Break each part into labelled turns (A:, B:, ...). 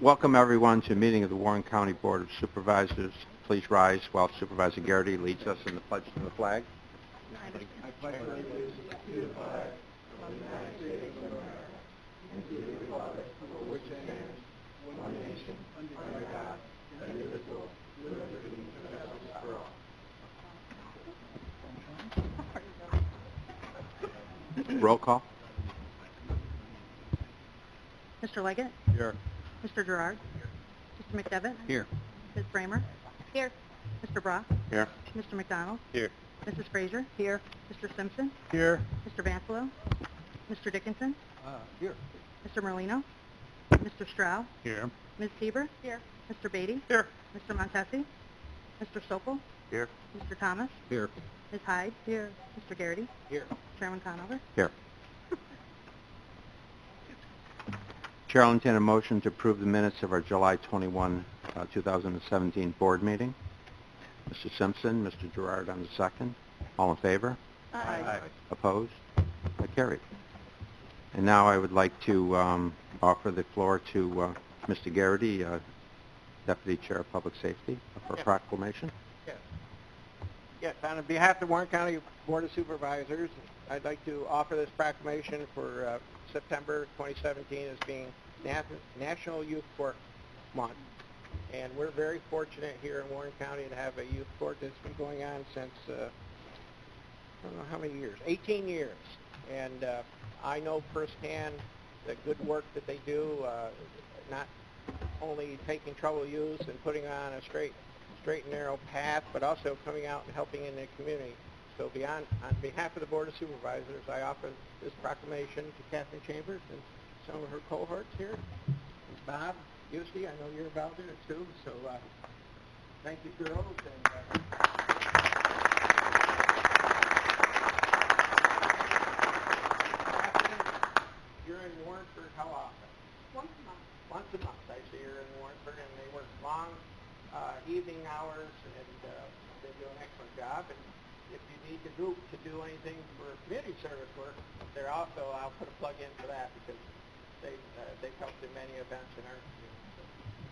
A: Welcome everyone to a meeting of the Warren County Board of Supervisors. Please rise while Supervisor Garrity leads us in the pledge to the flag.
B: I pledge allegiance to the flag of the United States of America and to the republic for which it stands, one nation, under God, indivisible, with liberty and justice for all.
A: Roll call.
C: Mr. Leggett?
A: Here.
C: Mr. Gerard? Mr. McDevitt?
A: Here.
C: Ms. Bramer? Here. Mr. Brock?
A: Here.
C: Mr. McDonald?
A: Here.
C: Mrs. Frazier? Here. Mr. Simpson?
A: Here.
C: Mr. Vancelo? Mr. Dickinson?
A: Here.
C: Mr. Merlino? Mr. Stroud?
A: Here.
C: Ms. Sieber? Here. Mr. Beatty?
A: Here.
C: Mr. Montesi? Mr. Sopel?
A: Here.
C: Mr. Thomas?
A: Here.
C: Ms. Hyde? Here. Mr. Garrity?
A: Here.
C: Chairman Conover?
A: Here. Chair will entertain a motion to approve the minutes of our July 21, 2017 board meeting. Mr. Simpson, Mr. Gerard on the second. All in favor?
C: Aye.
A: Opposed? Carried. And now I would like to offer the floor to Mr. Garrity, Deputy Chair of Public Safety, for a proclamation.
D: Yes, on behalf of the Warren County Board of Supervisors, I'd like to offer this proclamation for September 2017 as being National Youth Court Month. And we're very fortunate here in Warren County to have a youth court that's been going on since, I don't know how many years, 18 years. And I know firsthand the good work that they do, not only taking troubled youth and putting on a straight and narrow path, but also coming out and helping in the community. So on behalf of the Board of Supervisors, I offer this proclamation to Kathleen Chambers and some of her cohorts here. Ms. Bob Busey, I know you're involved in it too, so thank you, girls. And, you're in Warrensburg how often?
C: Once a month.
D: Once a month. I see you're in Warrensburg, and they work long evening hours, and they do an excellent job. And if you need the group to do anything for community service work, they're also, I'll put a plug in for that because they've helped in many events in our community. So,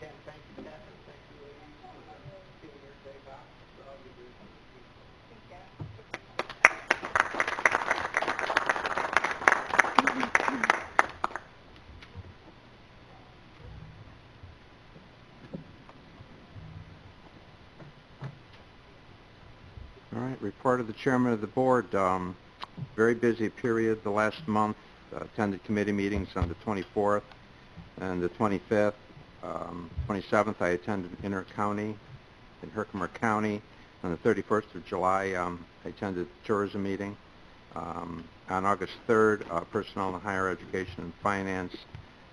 D: again, thank you, Catherine. Thank you, ladies, for being here today, Bob, for all you do.
C: Thank you.
A: All right, report of the chairman of the board. Very busy period the last month. Attended committee meetings on the 24th and the 25th. 27th, I attended Inter-County in Herkimer County. On the 31st of July, I attended the tourism meeting. On August 3rd, personnel and higher education and finance.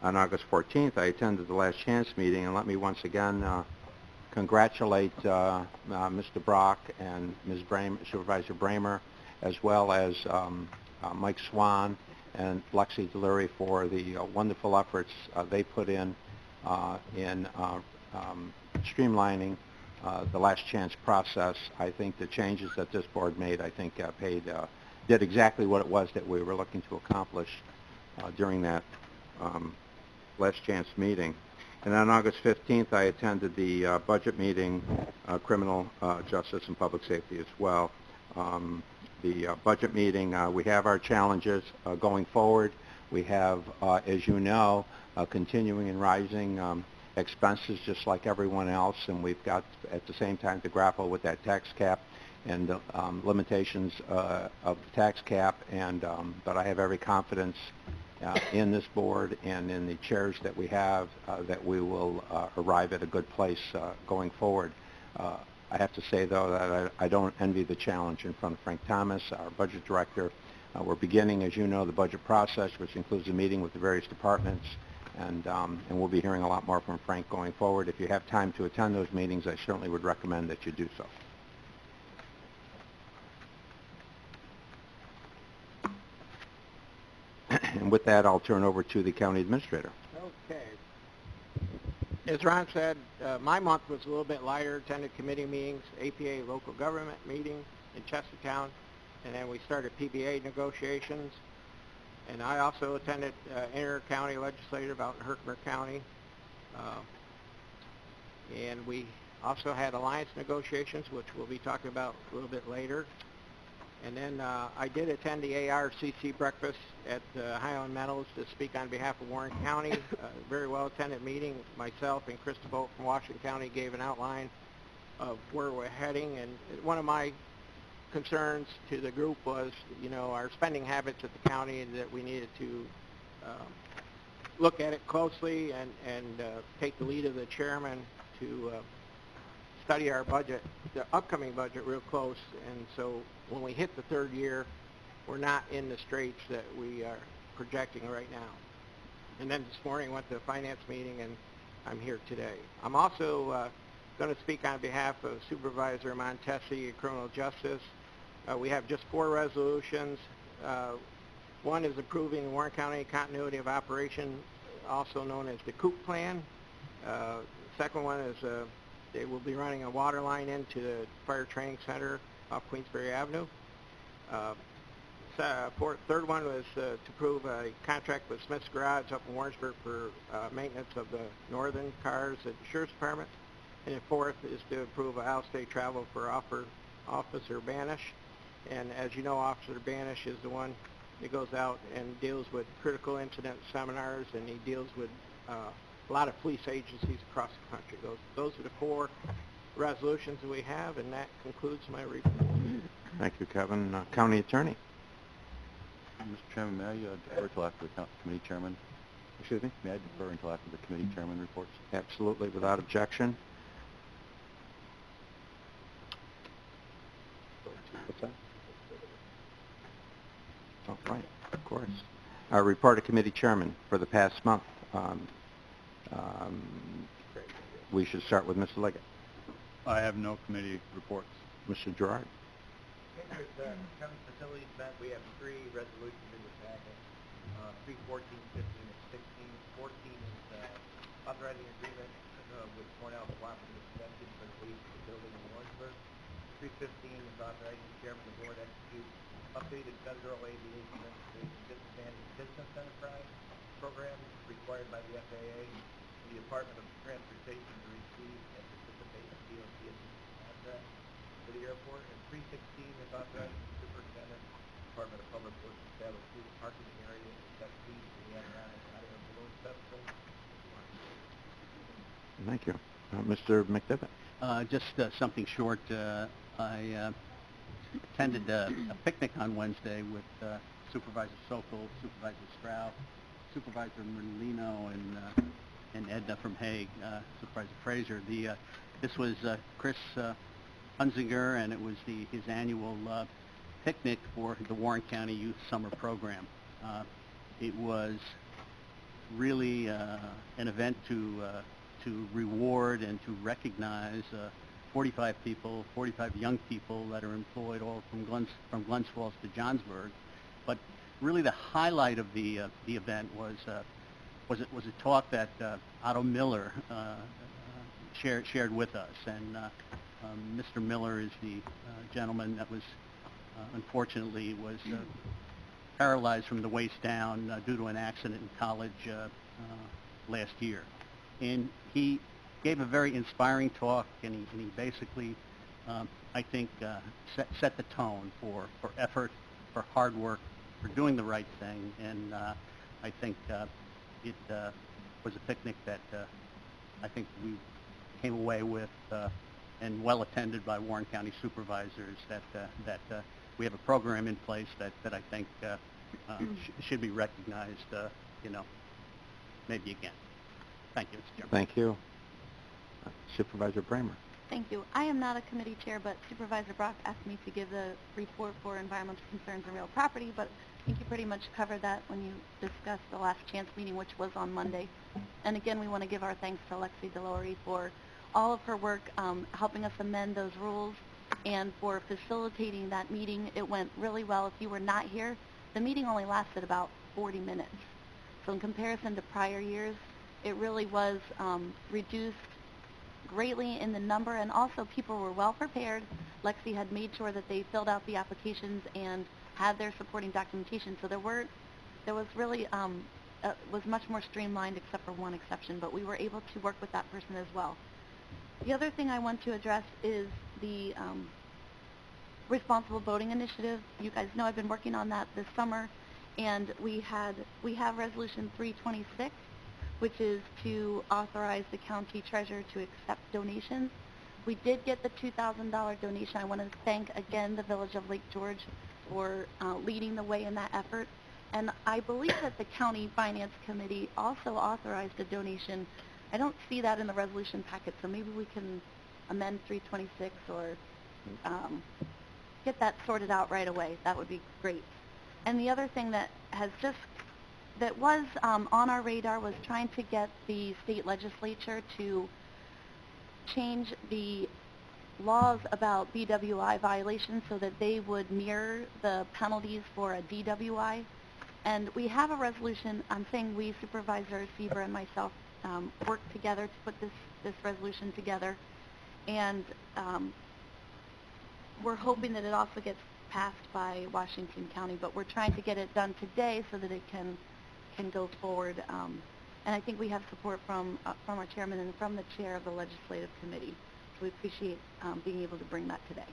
A: On August 14th, I attended the last chance meeting, and let me once again congratulate Mr. Brock and Ms. Supervisor Bramer, as well as Mike Swan and Lexi Delury for the wonderful efforts they put in streamlining the last chance process. I think the changes that this board made, I think, did exactly what it was that we were looking to accomplish during that last chance meeting. And on August 15th, I attended the budget meeting, criminal justice and public safety as well. The budget meeting, we have our challenges going forward. We have, as you know, continuing and rising expenses just like everyone else, and we've got at the same time to grapple with that tax cap and the limitations of the tax cap. And but I have every confidence in this board and in the chairs that we have that we will arrive at a good place going forward. I have to say, though, that I don't envy the challenge in front of Frank Thomas, our budget director. We're beginning, as you know, the budget process, which includes a meeting with the various departments, and we'll be hearing a lot more from Frank going forward. If you have time to attend those meetings, I certainly would recommend that you do so. And with that, I'll turn over to the county administrator.
D: Okay. As Ron said, my month was a little bit lighter. Attended committee meetings, APA local government meeting in Chestertown, and then we started PBA negotiations. And I also attended inter-county legislative out in Herkimer County. And we also had alliance negotiations, which we'll be talking about a little bit later. And then I did attend the ARCC breakfast at Highland Meadows to speak on behalf of Warren County. Very well-attended meeting. Myself and Chris DeVolt from Washington County gave an outline of where we're heading. And one of my concerns to the group was, you know, our spending habits at the county, and that we needed to look at it closely and take the lead of the chairman to study our budget, the upcoming budget, real close. And so when we hit the third year, we're not in the straits that we are projecting right now. And then this morning I went to a finance meeting, and I'm here today. I'm also going to speak on behalf of Supervisor Montesi of Criminal Justice. We have just 4 resolutions. One is approving the Warren County Continuity of Operation, also known as the COOP plan. Second one is they will be running a water line into the Fire Training Center off Queensbury Avenue. Third one was to approve a contract with Smith's Garage up in Warrensburg for maintenance of the northern cars at the Sheriff's Department. And then fourth is to approve out-of-state travel for Officer Banish. And as you know, Officer Banish is the one that goes out and deals with critical incident seminars, and he deals with a lot of police agencies across the country. Those are the 4 resolutions that we have, and that concludes my report.
A: Thank you, Kevin. County Attorney.
E: Mr. Chairman, may I defer until after the committee chairman?
A: Excuse me?
E: May I defer until after the committee chairman reports?
A: Absolutely, without objection. What's that? Oh, right, of course. Our report of committee chairman for the past month. We should start with Mr. Leggett.
E: I have no committee reports.
A: Mr. Gerard.
F: There's the county facilities event. We have 3 resolutions in the packet. 3, 14, 15, and 16. 14 is authorizing agreement with Cornell Cooperative Extension for the lease of the building in Warrensburg. 315 is authorizing the chairman of the board to execute updated federal aviation registration disadvantaged business enterprise program required by the FAA and the Department of Transportation to receive and participate in DOT assistance contract for the airport. And 316 is authorizing the superintendent, Department of Public Works to establish a parking area and set fees for the Adirondacks hot air balloon festival.
A: Thank you. Mr. McDevitt.
G: Just something short. I attended a picnic on Wednesday with Supervisor Sokol, Supervisor Stroud, Supervisor Merlino, and Edna from Hague, Supervisor Fraser. This was Chris Hunzinger, and it was his annual picnic for the Warren County Youth Summer Program. It was really an event to reward and to recognize 45 young people that are employed all from Glens Falls to Johnsburg. But really the highlight of the event was a talk that Otto Miller shared with us. And Mr. Miller is the gentleman that was unfortunately was paralyzed from the waist down due to an accident in college last year. And he gave a very inspiring talk, and he basically, I think, set the tone for effort, for hard work, for doing the right thing. And I think it was a picnic that I think we came away with and well attended by Warren County supervisors, that we have a program in place that I think should be recognized, maybe again. Thank you, Mr. Chairman.
A: Thank you. Supervisor Bramer.
C: Thank you. I am not a committee chair, but Supervisor Brock asked me to give the report for environmental concerns and real property, but I think you pretty much covered that when you discussed the last chance meeting, which was on Monday. And again, we want to give our thanks to Lexi Delory for all of her work helping us amend those rules and for facilitating that meeting. It went really well. If you were not here, the meeting only lasted about 40 minutes. So in comparison to prior years, it really was reduced greatly in the number, and also people were well prepared. Lexi had made sure that they filled out the applications and had their supporting documentation. So there was really was much more streamlined except for one exception, but we were able to work with that person as well. The other thing I want to address is the responsible voting initiative. You guys know I've been working on that this summer, and we have Resolution 326, which is to authorize the county treasurer to accept donations. We did get the $2,000 donation. I want to thank again the Village of Lake George for leading the way in that effort. And I believe that the County Finance Committee also authorized a donation. I don't see that in the resolution packet, so maybe we can amend 326 or get that sorted out right away. That would be great. And the other thing that was on our radar was trying to get the state legislature to change the laws about BWI violations so that they would mirror the penalties for a DWI. And we have a resolution. I'm saying we, Supervisor Sieber and myself, worked together to put this resolution together. And we're hoping that it also gets passed by Washington County, but we're trying to get it done today so that it can go forward. And I think we have support from our chairman and from the chair of the legislative committee. So we appreciate being able to bring that today.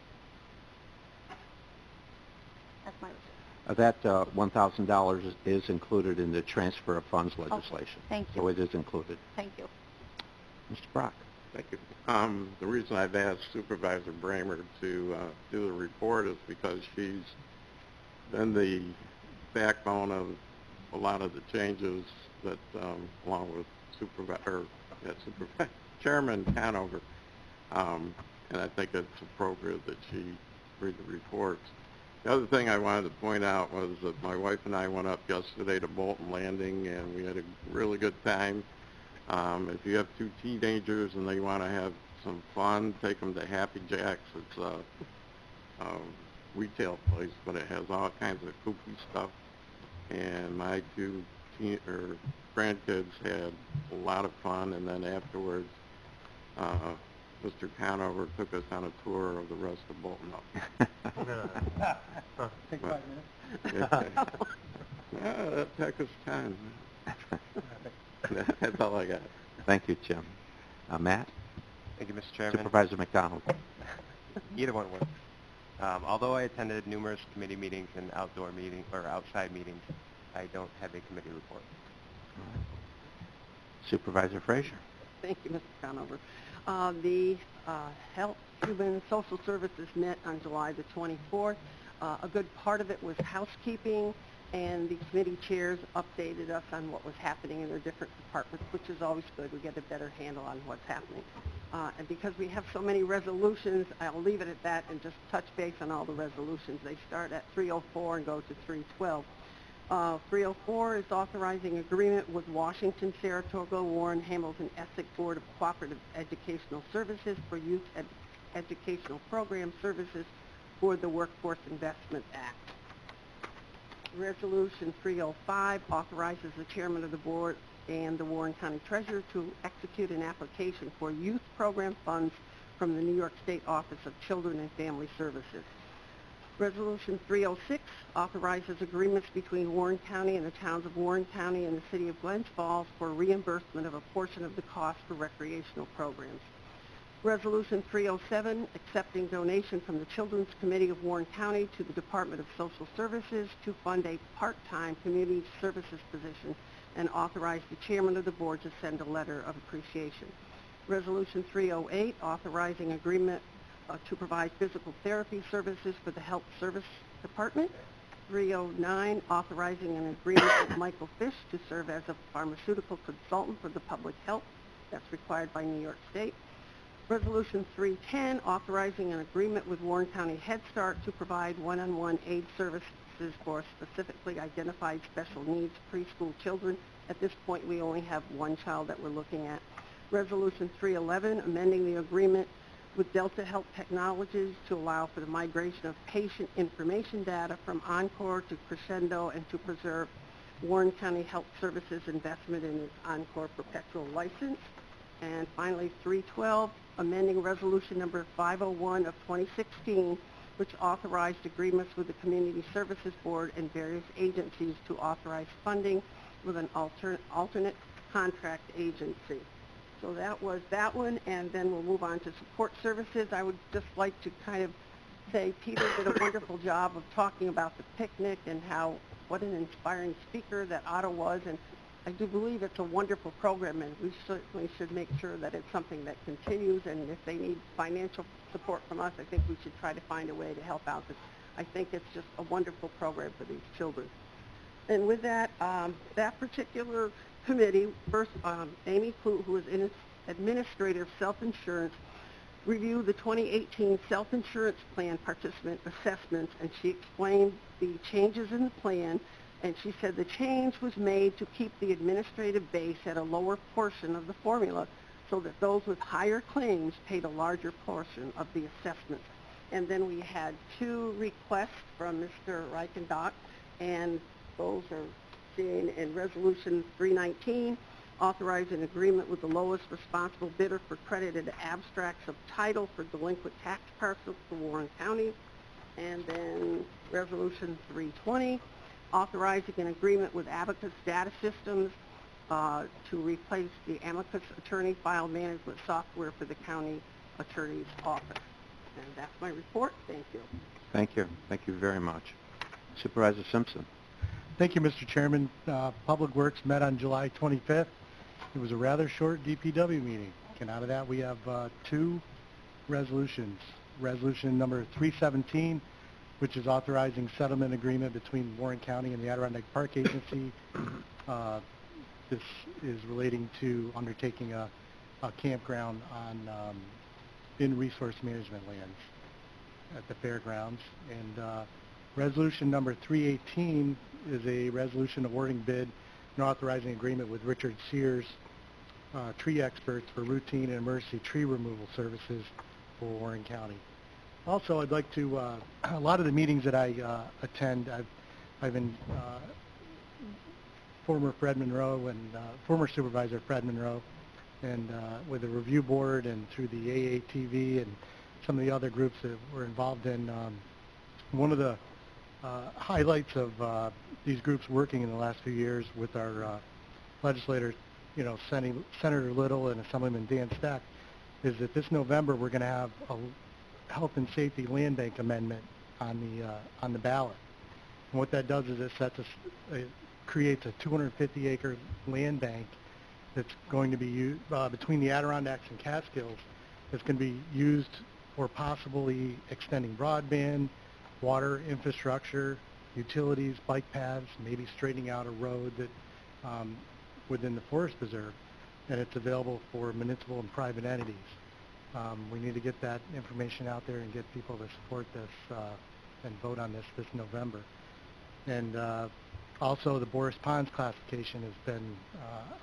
C: That's my report.
A: That $1,000 is included in the transfer of funds legislation.
C: Thank you.
A: So it is included.
C: Thank you.
A: Mr. Brock.
B: Thank you. The reason I've asked Supervisor Bramer to do the report is because she's been the backbone of a lot of the changes that, along with Chairman Hanover, and I think it's appropriate that she read the reports. The other thing I wanted to point out was that my wife and I went up yesterday to Bolton Landing, and we had a really good time. If you have two teenagers and they want to have some fun, take them to Happy Jack's. It's a retail place, but it has all kinds of kooky stuff. And my two grandkids had a lot of fun, and then afterwards, Mr. Conover took us on a tour of the rest of Bolton.
G: Take 5 minutes.
B: That took us time. That's all I got.
A: Thank you, Jim. Matt?
H: Thank you, Mr. Chairman.
A: Supervisor McDonald.
H: Either one works. Although I attended numerous committee meetings and outdoor meetings or outside meetings, I don't have a committee report.
A: All right. Supervisor Frazier.
I: Thank you, Mr. Conover. The Health, Human, and Social Services met on July the 24th. A good part of it was housekeeping, and the committee chairs updated us on what was happening in their different departments, which is always good. We get a better handle on what's happening. And because we have so many resolutions, I'll leave it at that and just touch base on all the resolutions. They start at 304 and go to 312. 304 is authorizing agreement with Washington, Saratoga, Warren, Hamilton, Essex Board of Cooperative Educational Services for Youth Educational Program Services for the Workforce Investment Act. Resolution 305 authorizes the chairman of the board and the Warren County Treasurer to execute an application for youth program funds from the New York State Office of Children and Family Services. Resolution 306 authorizes agreements between Warren County and the towns of Warren County and the city of Glens Falls for reimbursement of a portion of the cost for recreational programs. Resolution 307, accepting donation from the Children's Committee of Warren County to the Department of Social Services to fund a part-time community services position and authorize the chairman of the board to send a letter of appreciation. Resolution 308, authorizing agreement to provide physical therapy services for the Health Service Department. 309, authorizing an agreement with Michael Fish to serve as a pharmaceutical consultant for the public health. That's required by New York State. Resolution 310, authorizing an agreement with Warren County Head Start to provide one-on-one aid services for specifically identified special needs preschool children. At this point, we only have one child that we're looking at. Resolution 311, amending the agreement with Delta Health Technologies to allow for the migration of patient information data from Encore to Crescendo and to preserve Warren County Health Services investment in its Encore perpetual license. And finally, 312, amending resolution number 501 of 2016 which authorized agreements with the Community Services Board and various agencies to authorize funding with an alternate contract agency. So that was that one, and then we'll move on to support services. I would just like to kind of say Peter did a wonderful job of talking about the picnic and what an inspiring speaker that Otto was, and I do believe it's a wonderful program, and we certainly should make sure that it's something that continues, and if they need financial support from us, I think we should try to find a way to help out, because I think it's just a wonderful program for these children. And with that, that particular committee, first Amy Clute, who is in Administrator of Self-Insurance, reviewed the 2018 self-insurance plan participant assessments, and she explained the changes in the plan, and she said the change was made to keep the administrative base at a lower portion of the formula so that those with higher claims paid a larger portion of the assessment. And then we had 2 requests from Mr. Reichenbach, and those are seen in Resolution 319, authorizing agreement with the lowest responsible bidder for credited abstracts of title for delinquent tax parcels for Warren County. And then Resolution 320, authorizing an agreement with Abacus Data Systems to replace the Amicus Attorney File Management software for the County Attorney's Office. And that's my report. Thank you.
A: Thank you. Thank you very much. Supervisor Simpson.
B: Thank you, Mr. Chairman. Public Works met on July 25th. It was a rather short DPW meeting. And out of that, we have 2 resolutions. Resolution number 317, which is authorizing settlement agreement between Warren County and the Adirondack Park Agency. This is relating to undertaking a campground on in resource management lands at the fairgrounds. And resolution number 318 is a resolution awarding bid and authorizing agreement with Richard Sears, tree experts, for routine and emergency tree removal services for Warren County. Also, I'd like to, a lot of the meetings that I attend, I've been former Fred Monroe and former Supervisor Fred Monroe, and with the review board and through the AATV and some of the other groups that we're involved in. One of the highlights of these groups working in the last few years with our legislators, Senator Little and Assemblyman Dan Stack, is that this November we're going to have a health and safety land bank amendment on the ballot. And what that does is it creates a 250-acre land bank that's going to be used between the Adirondacks and Catskills, that's going to be used for possibly extending broadband, water infrastructure, utilities, bike paths, maybe straightening out a road that within the Forest Preserve, and it's available for municipal and private entities. We need to get that information out there and get people to support this and vote on this November. And also the Boris Ponds classification has been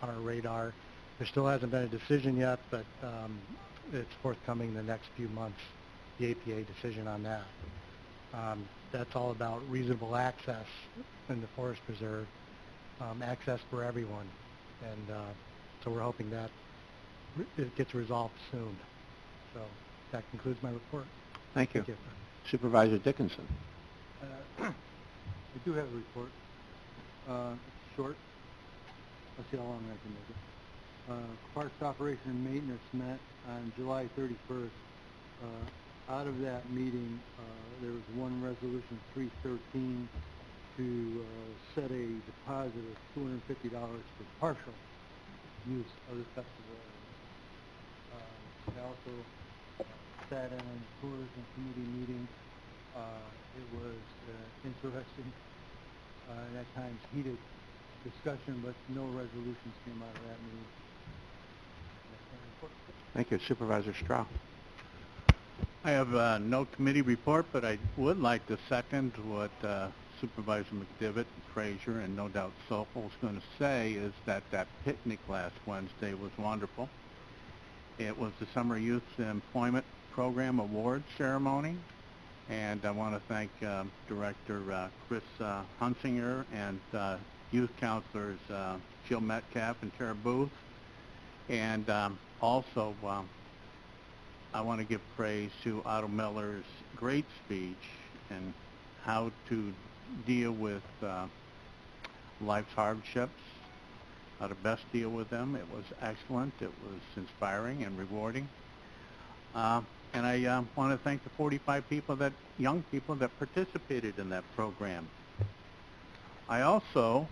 B: on our radar. There still hasn't been a decision yet, but it's forthcoming in the next few months, the APA decision on that. That's all about reasonable access in the Forest Preserve, access for everyone. And so we're hoping that it gets resolved soon. So that concludes my report.
A: Thank you.
B: Thank you.
A: Supervisor Dickinson.
J: I do have a report. Short. Let's see how long I can make it. Parks Operation and Maintenance met on July 31st. Out of that meeting, there was one resolution, 313, to set a deposit of $250 for partial use of the festival area. I also sat in on the tourism committee meeting. It was interesting and at times heated discussion, but no resolutions came out of that meeting.
A: Thank you. Supervisor Strauss.
G: I have no committee report, but I would like to second what Supervisor McDivitt, Frazier, and no doubt Sokol is going to say, is that that picnic last Wednesday was wonderful. It was the Summer Youth Employment Program Awards ceremony, and I want to thank Director Chris Hunsinger and youth counselors Jill Metcalf and Tara Booth, and also I want to give praise to Otto Miller's great speech and how to deal with life's hardships, how to best deal with them. It was excellent. It was inspiring and rewarding. And I want to thank the 45 young people that participated in that program. I also,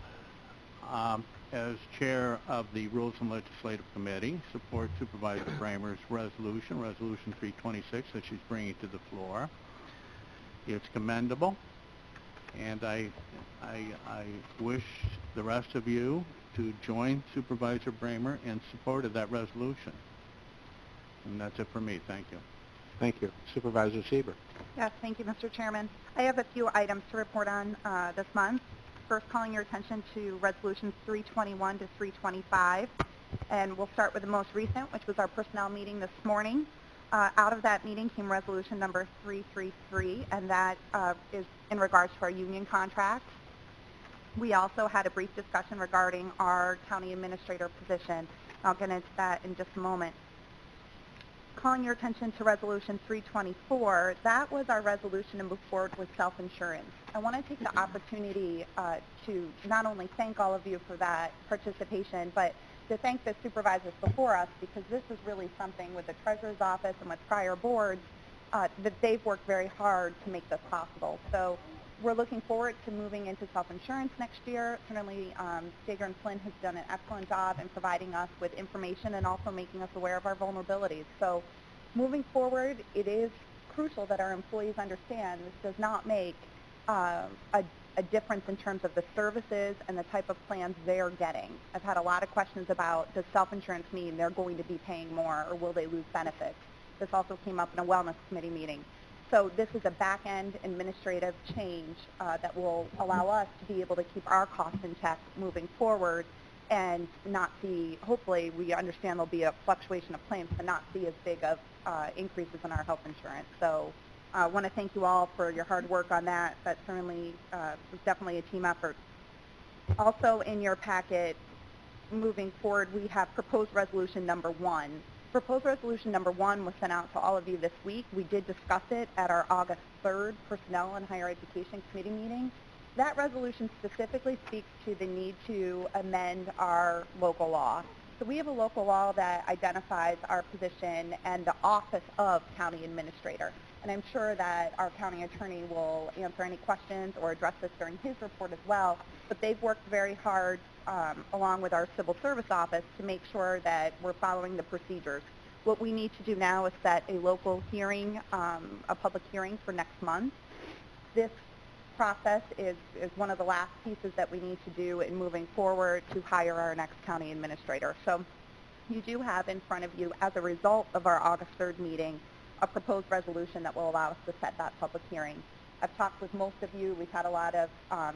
G: as chair of the Rules and Legislative Committee, support Supervisor Bramer's Resolution 326, that she's bringing to the floor. It's commendable, and I wish the rest of you to join Supervisor Bramer in support of that resolution. And that's it for me. Thank you.
A: Thank you. Supervisor Sieber.
K: Yes, thank you, Mr. Chairman. I have a few items to report on this month. First, calling your attention to Resolutions 321 to 325, and we'll start with the most recent, which was our personnel meeting this morning. Out of that meeting came Resolution number 333, and that is in regards to our union contracts. We also had a brief discussion regarding our county administrator position. I'll get into that in just a moment. Calling your attention to Resolution 324, that was our resolution to move forward with self-insurance. I want to take the opportunity to not only thank all of you for that participation, but to thank the supervisors before us, because this is really something with the Treasurer's Office and with prior boards that they've worked very hard to make this possible. So we're looking forward to moving into self-insurance next year. Certainly, Jaeger and Flynn has done an excellent job in providing us with information and also making us aware of our vulnerabilities. So moving forward, it is crucial that our employees understand this does not make a difference in terms of the services and the type of plans they're getting. I've had a lot of questions about, does self-insurance mean they're going to be paying more, or will they lose benefits? This also came up in a wellness committee meeting. So this is a back-end administrative change that will allow us to be able to keep our costs in check moving forward and not see, hopefully we understand there'll be a fluctuation of claims, but not see as big of increases in our health insurance. So I want to thank you all for your hard work on that. That certainly was definitely a team effort. Also in your packet, moving forward, we have proposed resolution number 1. Proposed resolution number 1 was sent out to all of you this week. We did discuss it at our August 3rd Personnel and Higher Education Committee meeting. That resolution specifically speaks to the need to amend our local law. So we have a local law that identifies our position and the office of county administrator. And I'm sure that our county attorney will answer any questions or address this during his report as well. But they've worked very hard along with our civil service office to make sure that we're following the procedures. What we need to do now is set a local hearing, a public hearing for next month. This process is one of the last pieces that we need to do in moving forward to hire our next county administrator. So you do have in front of you, as a result of our August 3rd meeting, a proposed resolution that will allow us to set that public hearing. I've talked with most of you. We've had a lot of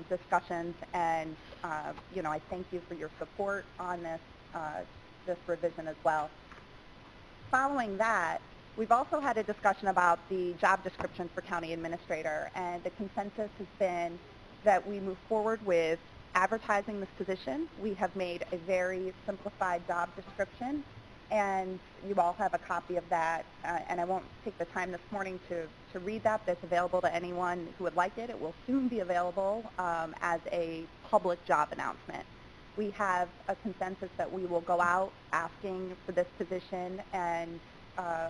K: discussions, and I thank you for your support on this revision as well. Following that, we've also had a discussion about the job description for county administrator, and the consensus has been that we move forward with advertising this position. We have made a very simplified job description, and you all have a copy of that, and I won't take the time this morning to read that. That's available to anyone who would like it. It will soon be available as a public job announcement. We have a consensus that we will go out asking for this position, and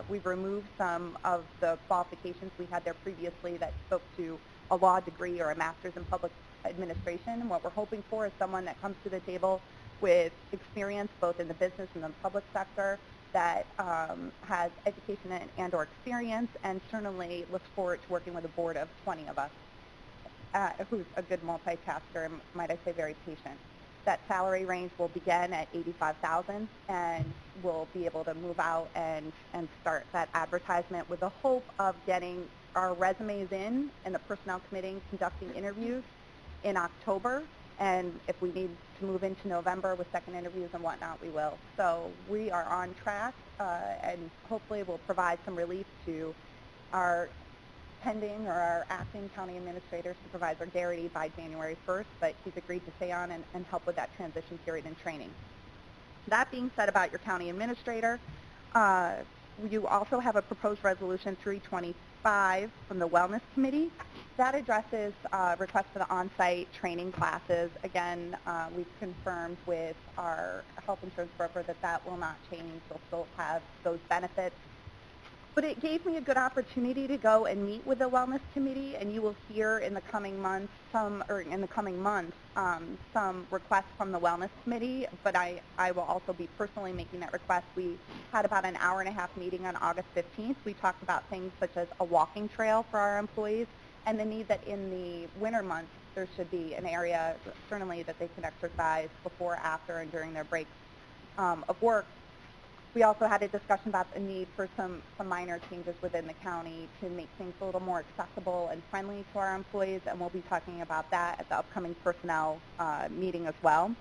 K: we've removed some of the qualifications we had there previously that spoke to a law degree or a master's in public administration. And what we're hoping for is someone that comes to the table with experience both in the business and the public sector, that has education and or experience, and certainly looks forward to working with a board of 20 of us, who's a good multitasker and, might I say, very patient. That salary range will begin at $85,000, and we'll be able to move out and start that advertisement with the hope of getting our resumes in the Personnel Committee, conducting interviews in October. And if we need to move into November with second interviews and whatnot, we will. So we are on track, and hopefully will provide some relief to our pending or our acting county administrator, Supervisor Garrity, by January 1st, but he's agreed to stay on and help with that transition period and training. That being said about your county administrator, You also have a proposed resolution 325 from the Wellness Committee. That addresses requests for the on-site training classes. Again, we've confirmed with our health insurance broker that that will not change. They'll still have those benefits. But it gave me a good opportunity to go and meet with the Wellness Committee, and you will hear in the coming months some requests from the Wellness Committee, but I will also be personally making that request. We had about an hour-and-a-half meeting on August 15th. We talked about things such as a walking trail for our employees and the need that in the winter months there should be an area certainly that they can exercise before, after, and during their breaks of work. We also had a discussion about the need for some minor changes within the county to make things a little more accessible and friendly to our employees, and we'll be talking about that at the upcoming personnel meeting as well.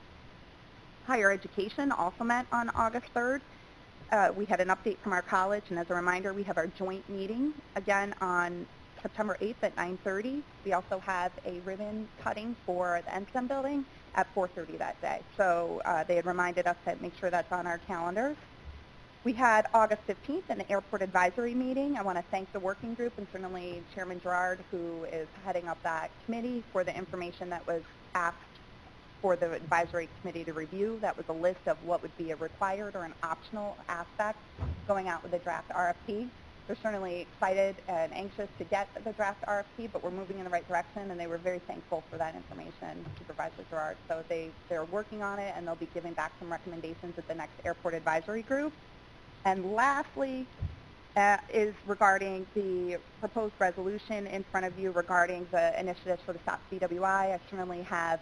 K: Higher education also met on August 3rd. We had an update from our college, and as a reminder, we have our joint meeting again on September 8th at 9:30. We also have a ribbon cutting for the NSTEM building at 4:30 that day. So they had reminded us to make sure that's on our calendars. We had August 15th an airport advisory meeting. I want to thank the working group and certainly Chairman Gerard, who is heading up that committee, for the information that was asked for the advisory committee to review. That was a list of what would be a required or an optional aspect going out with a draft RFP. They're certainly excited and anxious to get the draft RFP, but we're moving in the right direction, and they were very thankful for that information, Supervisor Gerard. So they're working on it, and they'll be giving back some recommendations at the next airport advisory group. And lastly is regarding the proposed resolution in front of you regarding the initiatives for the Stop CWI. I certainly have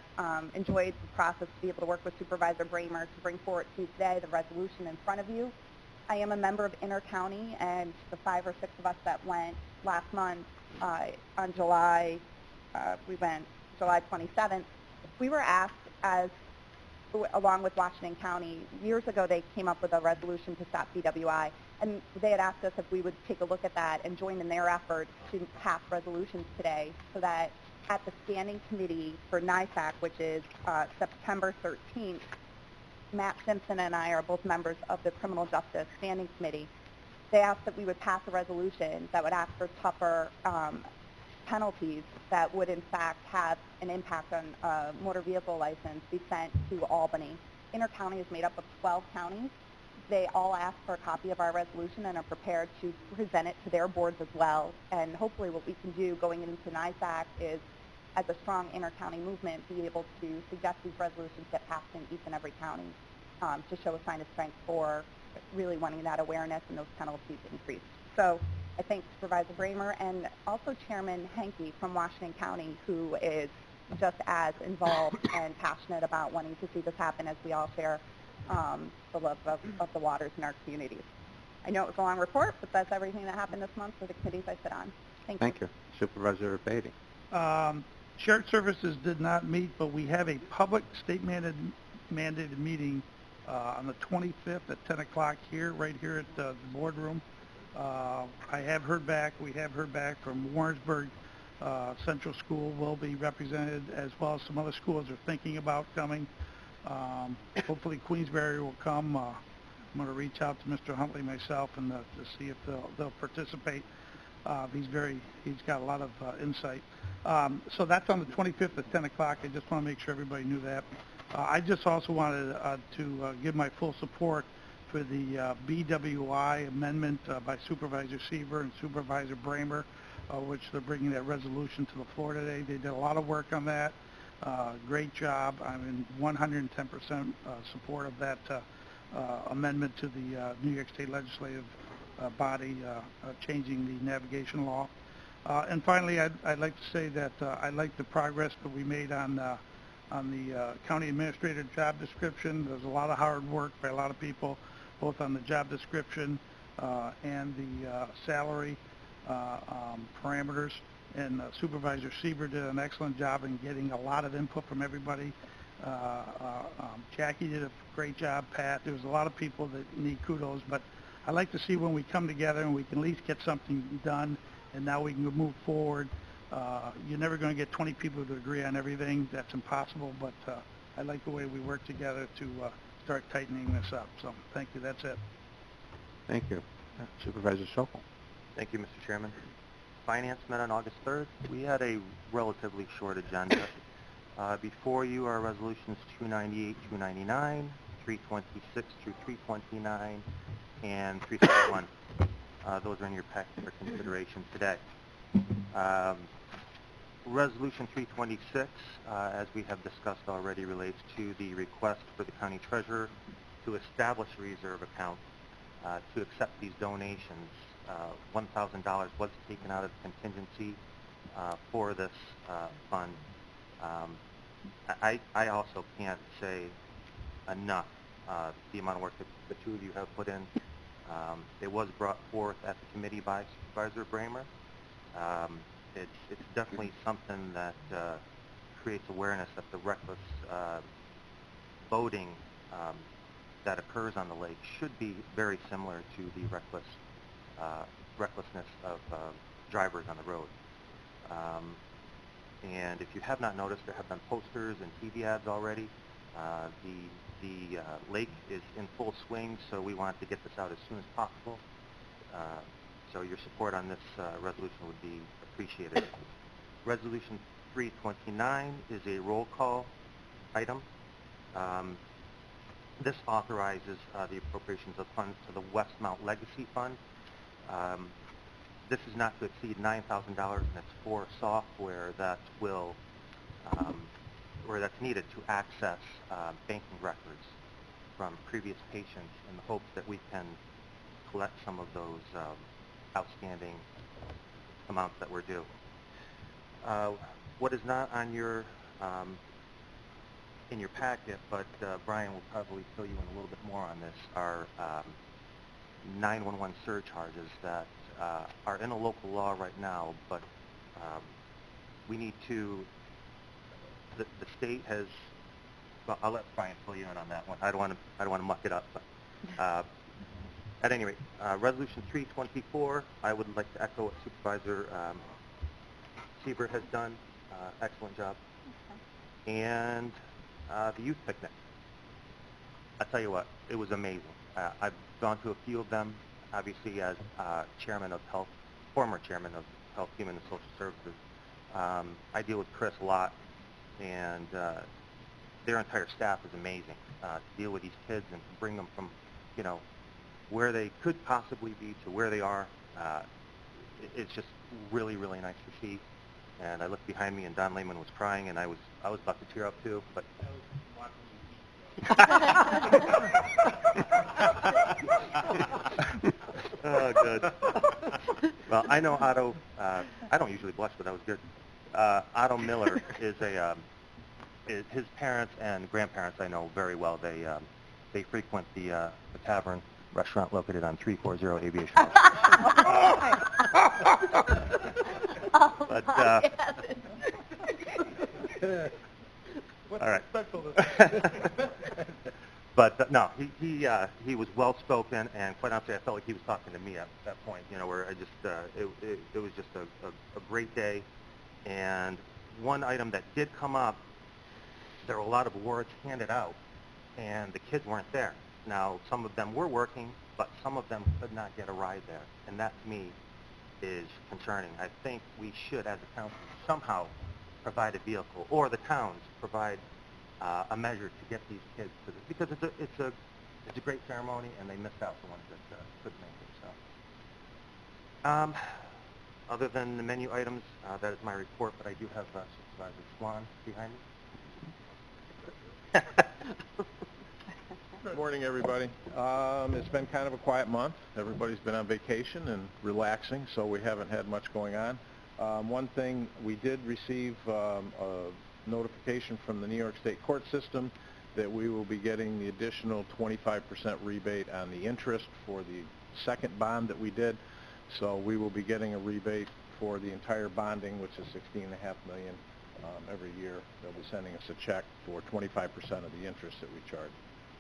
K: enjoyed the process to be able to work with Supervisor Bramer to bring forward to today the resolution in front of you. I am a member of Intercounty, and the 5 or 6 of us that went last month on July 27th, we were asked along with Washington County, years ago they came up with a resolution to stop CWI, and they had asked us if we would take a look at that and join in their efforts to pass resolutions today so that at the standing committee for NISAC, which is September 13th, Matt Simpson and I are both members of the Criminal Justice Standing Committee. They asked that we would pass a resolution that would ask for tougher penalties that would in fact have an impact on motor vehicle license be sent to Albany. Intercounty is made up of 12 counties. They all asked for a copy of our resolution and are prepared to present it to their boards as well. And hopefully what we can do going into NISAC is, as a strong inter-county movement, be able to suggest these resolutions get passed in each and every county to show a sign of strength for really wanting that awareness and those penalties increased. So I thank Supervisor Bramer and also Chairman Henke from Washington County, who is just as involved and passionate about wanting to see this happen as we all share the love of the waters in our communities. I know it was a long report, but that's everything that happened this month for the committees I sit on. Thank you.
A: Supervisor Beatty.
B: Shared services did not meet, but we have a public state-mandated meeting on the 25th at 10 o'clock right here at the boardroom. We have heard back from Warrensburg Central School will be represented, as well as some other schools are thinking about coming. Hopefully Queensbury will come. I'm going to reach out to Mr. Huntley myself and to see if they'll participate. He's got a lot of insight. So that's on the 25th at 10 o'clock. I just want to make sure everybody knew that. I just also wanted to give my full support for the BWI amendment by Supervisor Seaver and Supervisor Bramer, which they're bringing that resolution to the floor today. They did a lot of work on that. Great job. I'm in 110% support of that amendment to the New York State Legislative body changing the navigation law. And finally, I'd like to say that I like the progress that we made on the county administrator job description. There's a lot of hard work by a lot of people, both on the job description and the salary parameters. And Supervisor Seaver did an excellent job in getting a lot of input from everybody. Jackie did a great job, Pat. There was a lot of people that need kudos, but I like to see when we come together and we can at least get something done, and now we can move forward. You're never going to get 20 people to agree on everything. That's impossible, but I like the way we work together to start tightening this up. So thank you. That's it.
A: Thank you. Supervisor Sokol.
H: Thank you, Mr. Chairman. Finance met on August 3rd. We had a relatively short agenda. Before you are resolutions 298, 299, 326 through 329, and 361. Those are in your packet for consideration today. Resolution 326, as we have discussed already, relates to the request for the county treasurer to establish a reserve account to accept these donations. $1,000 was taken out of the contingency for this fund. I also can't say enough the amount of work that the two of you have put in. It was brought forth at the committee by Supervisor Bramer. It's definitely something that creates awareness that the reckless boating that occurs on the lake should be very similar to the recklessness of drivers on the road. And if you have not noticed, there have been posters and TV ads already. The lake is in full swing, so we want to get this out as soon as possible. So your support on this resolution would be appreciated. Resolution 329 is a roll call item. This authorizes the appropriations of funds to the Westmount Legacy Fund. This is not to exceed $9,000, and it's for software that will, or that's needed to access banking records from previous patients in the hopes that we can collect some of those outstanding amounts that were due. What is not on your in your packet, but Brian will probably fill you in a little bit more on this, are 911 surcharges that are in a local law right now, but we need to, the state has, well, I'll let Brian fill you in on that one. I don't want to muck it up, but at any rate, Resolution 324, I would like to echo what Supervisor Sieber has done. Excellent job. Okay. And the youth picnic. I tell you what, it was amazing. I've gone to a few of them, obviously as chairman of health, former chairman of Health, Human and Social Services. I deal with Chris a lot, and their entire staff is amazing to deal with these kids and to bring them from, you know, where they could possibly be to where they are. It's just really, really nice to see. And I looked behind me, and Don Lehman was crying, and I was about to tear up too. But oh, good. Well, I know Otto. I don't usually blush, but that was good. Otto Miller is his parents and grandparents I know very well. They frequent the tavern restaurant located on 340 Aviation House. But all right. But no, he was well spoken, and quite honestly, I felt like he was talking to me at that point. You know, where I just it was just a great day. And one item that did come up, there were a lot of awards handed out, and the kids weren't there. Now, some of them were working, but some of them could not get a ride there, and that to me is concerning. I think we should, as a council, somehow provide a vehicle, or the towns provide a measure to get these kids to this, because it's a great ceremony, and they missed out, the ones that couldn't make it. So, other than the menu items, that is my report. But I do have Supervisor Swan behind me.
B: Good morning, everybody. It's been kind of a quiet month. Everybody's been on vacation and relaxing, so we haven't had much going on. One thing, we did receive a notification from the New York State court system that we will be getting the additional 25% rebate on the interest for the second bond that we did. So we will be getting a rebate for the entire bonding, which is $16.5 million every year. They'll be sending us a check for 25% of the interest that we charge,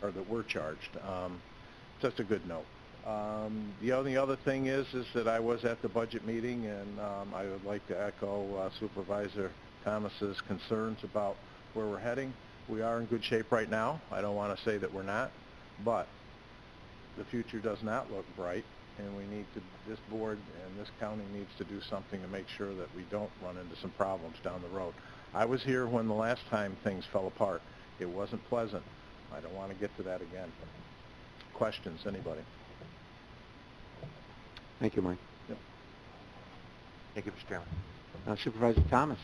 B: or that we're charged. Just a good note. The only other thing is that I was at the budget meeting, and I would like to echo Supervisor Thomas's concerns about where we're heading. We are in good shape right now. I don't want to say that we're not, but the future does not look bright, and this board and this county needs to do something to make sure that we don't run into some problems down the road. I was here when the last time things fell apart. It wasn't pleasant. I don't want to get to that again. Questions, anybody?
A: Thank you, Mike.
B: Yep.
H: Thank you, Mr. Chairman.
A: Supervisor Thomas.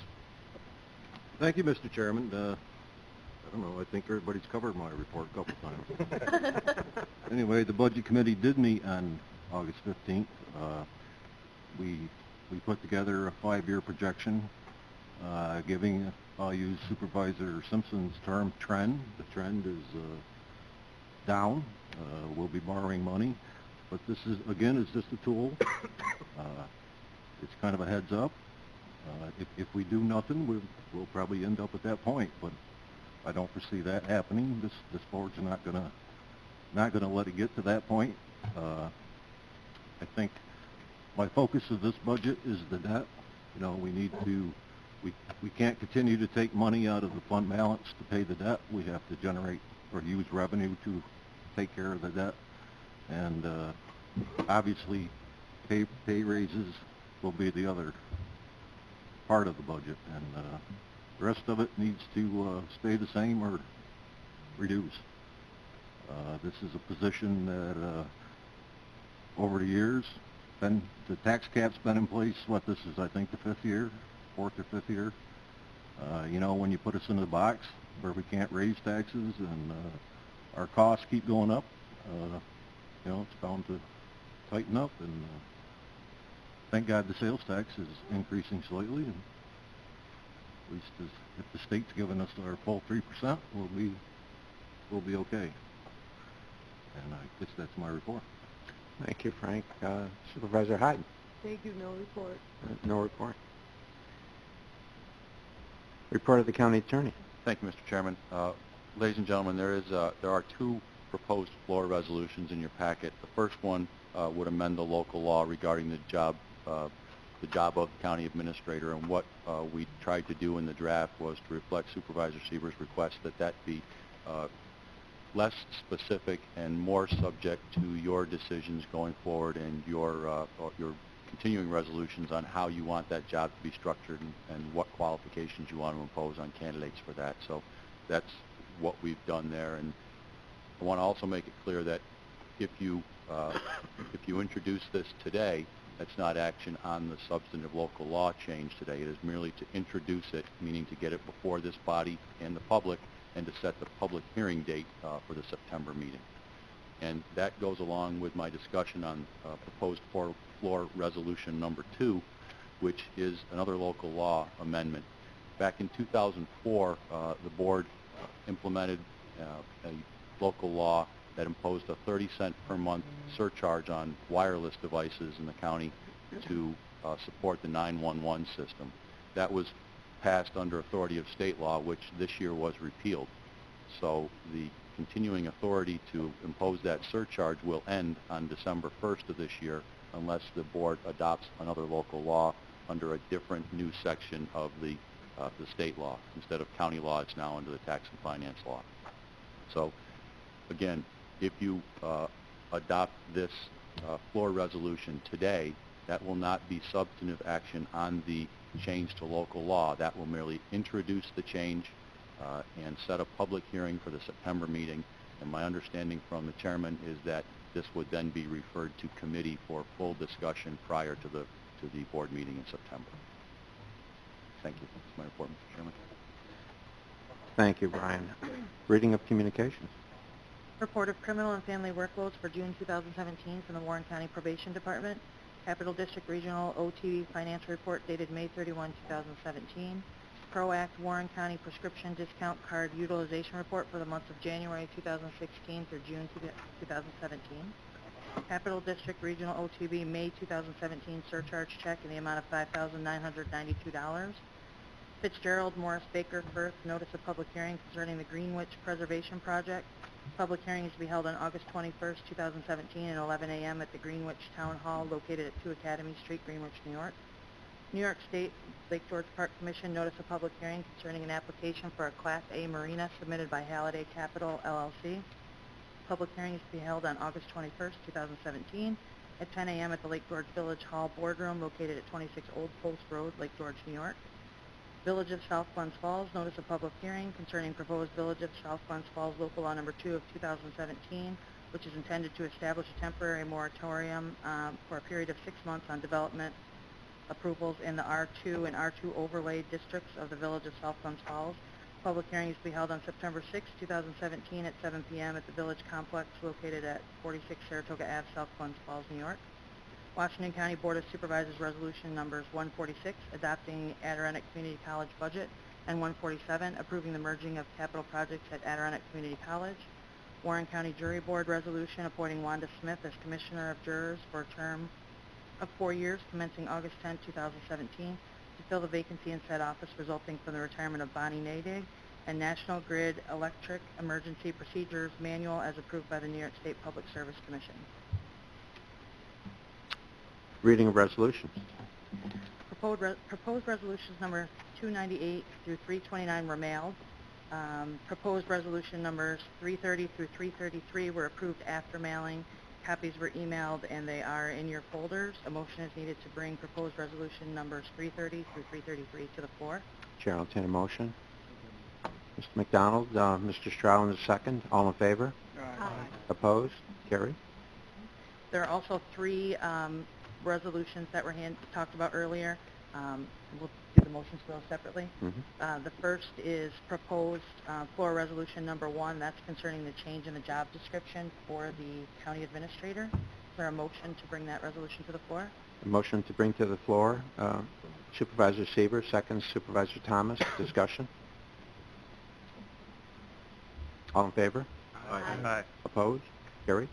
E: Thank you, Mr. Chairman. I don't know, I think everybody's covered my report a couple times. Anyway, the Budget Committee did meet on August 15th. We put together a 5-year projection giving, I'll use Supervisor Simpson's term, trend. The trend is down. We'll be borrowing money. But this is, again, is just a tool. It's kind of a heads up. If we do nothing, we'll probably end up at that point. But I don't foresee that happening. This board's not gonna let it get to that point. I think my focus of this budget is the debt. You know, we can't continue to take money out of the fund balance to pay the debt. We have to generate or use revenue to take care of the debt. And obviously, pay raises will be the other part of the budget, and the rest of it needs to stay the same or reduce. This is a position that over the years, the tax cap's been in place, this is, I think, the 4th or 5th year. You know, when you put us in the box where we can't raise taxes and our costs keep going up, you know, it's bound to tighten up, and thank God the sales tax is increasing slightly, and at least if the state's giving us our full 3%, we'll be okay. And I guess that's my report.
A: Thank you, Frank. Supervisor Hyde.
I: Thank you, no report.
A: No report. Report of the county attorney.
E: Thank you, Mr. Chairman. Ladies and gentlemen, there are 2 proposed floor resolutions in your packet. The first one would amend the local law regarding the job of the county administrator, and what we tried to do in the draft was to reflect Supervisor Sieber's request that be less specific and more subject to your decisions going forward and your continuing resolutions on how you want that job to be structured and what qualifications you want to impose on candidates for that. So that's what we've done there, and I want to also make it clear that if you introduce this today, that's not action on the substantive local law change today. It is merely to introduce it, meaning to get it before this body and the public, and to set the public hearing date for the September meeting. And that goes along with my discussion on proposed floor resolution number 2, which is another local law amendment. Back in 2004, the board implemented a local law that imposed a 30-cent per month surcharge on wireless devices in the county to support the 911 system. That was passed under authority of state law, which this year was repealed. So the continuing authority to impose that surcharge will end on December 1st of this year unless the board adopts another local law under a different new section of the state law. Instead of county law, it's now under the tax and finance law. So again, if you adopt this floor resolution today, that will not be substantive action on the change to local law. That will merely introduce the change and set a public hearing for the September meeting. And my understanding from the chairman is that this would then be referred to committee for full discussion prior to the board meeting in September. Thank you. That's my report, Mr. Chairman.
A: Thank you, Brian. Reading of communications.
L: Report of criminal and family workloads for June 2017 from the Warren County Probation Department. Capital District Regional OT Financial Report dated May 31, 2017. ProAct Warren County Prescription Discount Card Utilization Report for the months of January 2016 through June 2017. Capital District Regional OTB May 2017 Surcharge Check in the amount of $5,992. Fitzgerald Morris Baker Firth Notice of Public Hearing concerning the Greenwich Preservation Project. Public hearing is to be held on August 21st, 2017 at 11 a.m. at the Greenwich Town Hall located at 2 Academy Street, Greenwich, New York. New York State Lake George Park Commission Notice of Public Hearing concerning an application for a Class A marina submitted by Halliday Capital, LLC. Public hearing is to be held on August 21st, 2017 at 10 a.m. at the Lake George Village Hall Boardroom located at 26 Old Post Road, Lake George, New York. Village of South Glens Falls, notice of public hearing concerning proposed Village of South Glens Falls Local Law Number 2 of 2017, which is intended to establish a temporary moratorium for a period of 6 months on development approvals in the R2 and R2 overlay districts of the Village of South Glens Falls. Public hearing is to be held on September 6, 2017 at 7 p.m. at the Village Complex located at 46 Saratoga Ave, South Glens Falls, New York. Washington County Board of Supervisors Resolution Numbers 146, adopting Adirondack Community College budget, and 147, approving the merging of capital projects at Adirondack Community College. Warren County Jury Board Resolution appointing Wanda Smith as Commissioner of Jurors for a term of 4 years commencing August 10, 2017, to fill the vacancy in said office resulting from the retirement of Bonnie Nadig, and National Grid Electric Emergency Procedures Manual as approved by the New York State Public Service Commission.
A: Reading of resolutions.
L: Proposed resolutions number 298 through 329 were mailed. Proposed resolution numbers 330 through 333 were approved after mailing. Copies were emailed and they are in your folders. A motion is needed to bring proposed resolution numbers 330 through 333 to the floor.
A: Chair will entertain a motion. Mr. McDonald, Mr. Stroud in the second. All in favor?
C: Aye.
A: Opposed? Carried.
L: There are also 3 resolutions that were talked about earlier. We'll do the motions for those separately.
A: Mm-hmm.
L: The first is proposed floor resolution number 1. That's concerning the change in the job description for the county administrator. Is there a motion to bring that resolution to the floor?
A: A motion to bring to the floor. Supervisor Sieber, second. Supervisor Thomas. Discussion. All in favor?
H: Aye.
A: Opposed? Carried.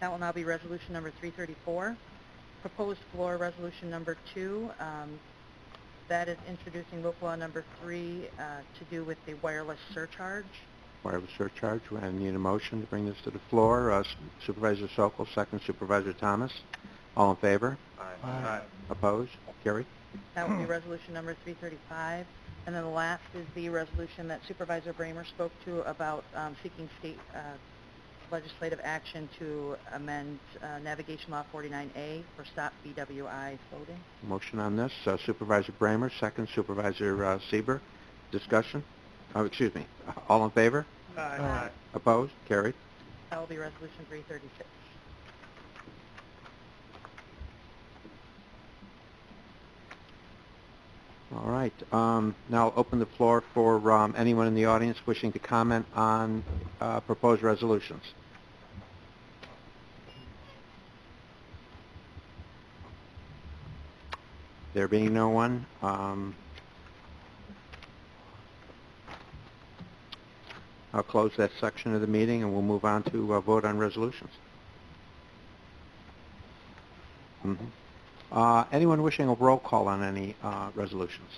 L: That will now be resolution number 334. Proposed floor resolution number 2. That is introducing local law number 3 to do with the wireless surcharge.
A: Wireless surcharge. I need a motion to bring this to the floor. Supervisor Sokol, second. Supervisor Thomas. All in favor?
H: Aye.
A: Opposed? Carried.
L: That will be resolution number 335. And then the last is the resolution that Supervisor Bramer spoke to about seeking state legislative action to amend Navigation Law 49A for stop BWI floating.
A: Motion on this. Supervisor Bramer, second. Supervisor Sieber. Discussion. Oh, excuse me. All in favor?
H: Aye.
A: Opposed? Carried.
L: That will be resolution 336.
A: All right. Now I'll open the floor for anyone in the audience wishing to comment on proposed resolutions. There being no one, I'll close that section of the meeting and we'll move on to vote on resolutions. Anyone wishing a roll call on any resolutions?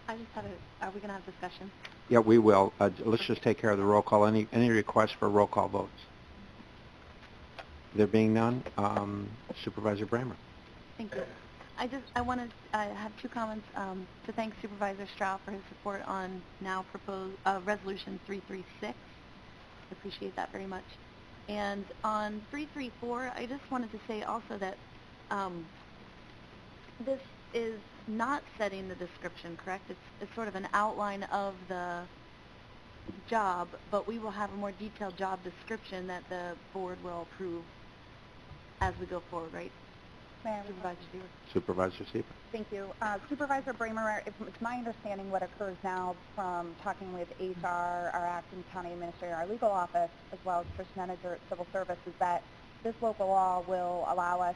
C: I just had are we going to have discussion?
A: Yeah, we will. Let's just take care of the roll call. Any requests for roll call votes? There being none, Supervisor Bramer.
C: Thank you. I have 2 comments to thank Supervisor Stroud for his support on now proposed resolution 336. I appreciate that very much. And on 334, I just wanted to say also that this is not setting the description, correct? It's sort of an outline of the job, but we will have a more detailed job description that the board will approve as we go forward, right? Supervisor Sieber.
A: Supervisor Sieber.
K: Thank you. Supervisor Bramer, it's my understanding what occurs now from talking with HR, our acting county administrator, our legal office, as well as Trish Manager at Civil Service, is that this local law will allow us,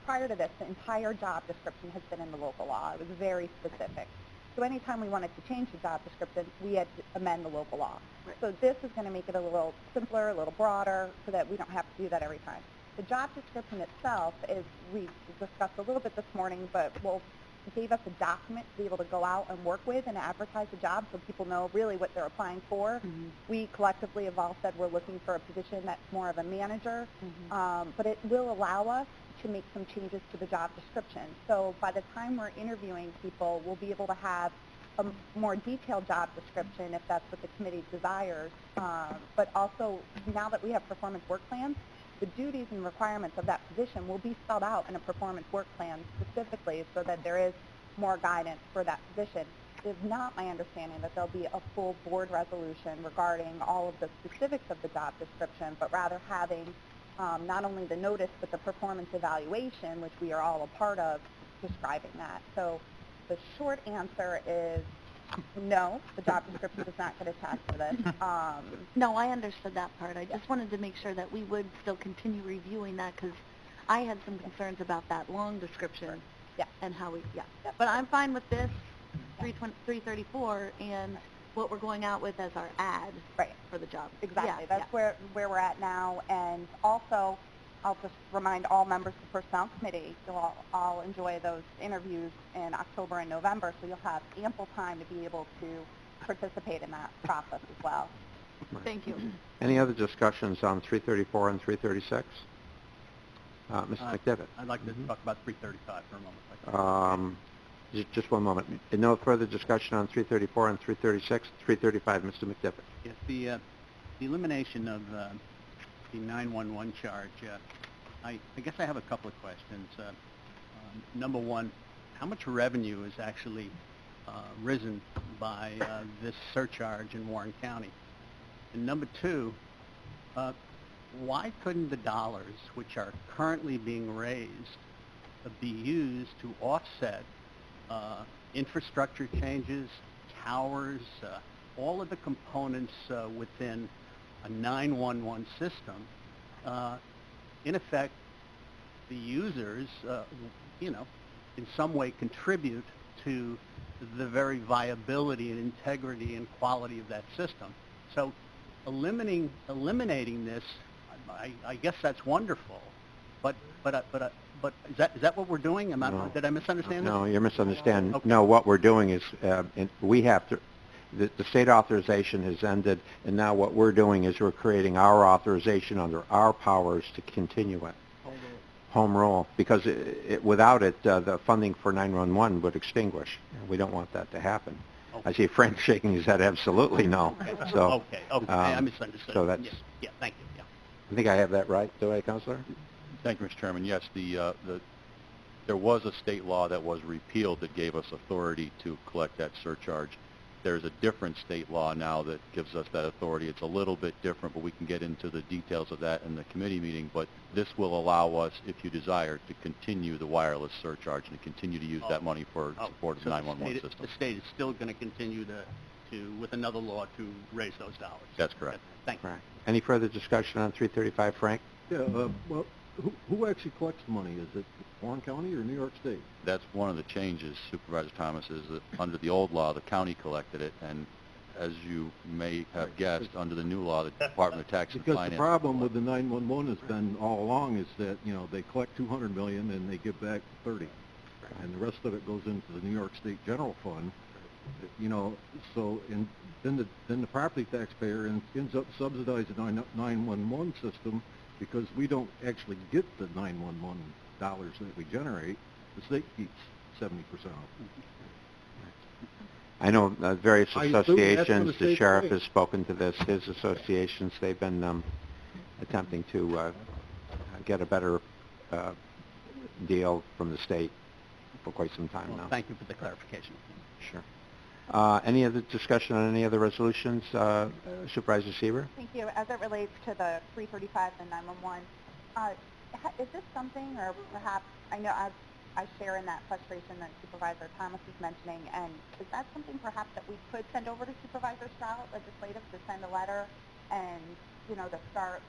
K: prior to this, the entire job description has been in the local law. It was very specific. So anytime we wanted to change the job description, we had to amend the local law. Right. So this is going to make it a little simpler, a little broader, so that we don't have to do that every time. The job description itself is, we discussed a little bit this morning, but gave us a document to be able to go out and work with and advertise the job so people know really what they're applying for. Mm-hmm. We collectively have all said we're looking for a position that's more of a manager, but it will allow us to make some changes to the job description. So by the time we're interviewing people, we'll be able to have a more detailed job description if that's what the committee desires. But also, now that we have performance work plans, the duties and requirements of that position will be spelled out in a performance work plan specifically so that there is more guidance for that position. It is not my understanding that there'll be a full board resolution regarding all of the specifics of the job description, but rather having not only the notice but the performance evaluation, which we are all a part of, describing that. So the short answer is no, the job description does not get attached to this.
C: No, I understood that part. I just wanted to make sure that we would still continue reviewing that because I had some concerns about that long description.
K: Yeah.
C: And how we, But I'm fine with this, 334, and what we're going out with as our ad for the job.
K: Exactly. That's where we're at now. And also, I'll just remind all members of the Personnel Committee, you'll all enjoy those interviews in October and November, so you'll have ample time to be able to participate in that process as well.
A: Right.
C: Thank you.
A: Any other discussions on 334 and 336? Mr. McDevitt.
G: I'd like to talk about 335 for a moment.
A: Just one moment. No further discussion on 334 and 336. 335, Mr. McDevitt.
G: Yes, the elimination of the 911 charge, I guess I have a couple of questions. Number one, how much revenue is actually risen by this surcharge in Warren County? And number two, why couldn't the dollars which are currently being raised be used to offset infrastructure changes, towers, all of the components within a 911 system? In effect, the users, in some way contribute to the very viability and integrity and quality of that system. So eliminating this, I guess that's wonderful, but is that what we're doing? Did I misunderstand that?
A: No, you're misunderstanding.
G: Okay.
A: No, what we're doing is we have to. The state authorization has ended, and now what we're doing is we're creating our authorization under our powers to continue it. Home rule, because without it, the funding for 911 would extinguish. We don't want that to happen. Okay. I see Frank shaking his head. Absolutely no. So,
G: okay, I misunderstood.
A: So that's.
G: Yeah, thank you. Yeah.
A: I think I have that right, do I, Councilor?
E: Thank you, Mr. Chairman. Yes, there was a state law that was repealed that gave us authority to collect that surcharge. There's a different state law now that gives us that authority. It's a little bit different, but we can get into the details of that in the committee meeting. But this will allow us, if you desire, to continue the wireless surcharge and to continue to use that money for support of the 911 system.
G: The state is still going to continue to, with another law, to raise those dollars.
E: That's correct.
G: Thank you.
A: Right. Any further discussion on 335, Frank?
B: Yeah, well, who actually collects the money? Is it Warren County or New York State?
E: That's one of the changes, Supervisor Thomas, is that under the old law, the county collected it, and as you may have guessed, under the new law, the Department of Tax and Finance.
B: Because the problem with the 911 has been all along is that, they collect $200 million and they give back 30, and the rest of it goes into the New York State General Fund. So then the property taxpayer ends up subsidizing the 911 system because we don't actually get the 911 dollars that we generate. The state keeps 70% off.
A: I know various associations, the sheriff
B: right.
A: has spoken to this, his associations, they've been attempting to get a better deal from the state for quite some time now.
G: Thank you for the clarification.
A: Sure. Any other discussion on any other resolutions? Supervisor Sieber?
K: Thank you. As it relates to the 335 and 911, is this something, or perhaps, I know I share in that frustration that Supervisor Thomas is mentioning, and is that something perhaps that we could send over to Supervisor Strout, legislative, to send a letter and, to start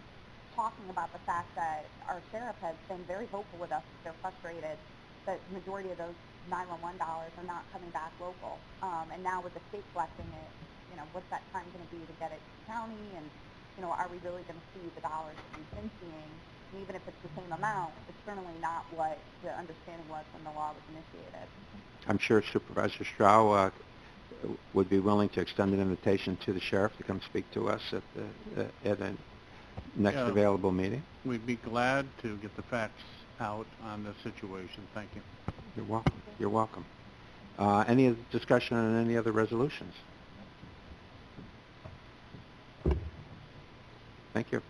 K: talking about the fact that our sheriff has been very vocal with us. They're frustrated that the majority of those 911 dollars are not coming back local. And now with the state collecting it, what's that time going to be to get it to the county? And, are we really going to see the dollars that we've been seeing? And even if it's the same amount, it's certainly not what the understanding was when the law was initiated.
A: I'm sure Supervisor Strout would be willing to extend an invitation to the sheriff to come speak to us at the next available meeting.
J: We'd be glad to get the facts out on the situation. Thank you.
A: You're welcome. You're welcome. Any other discussion on any other resolutions? Thank you.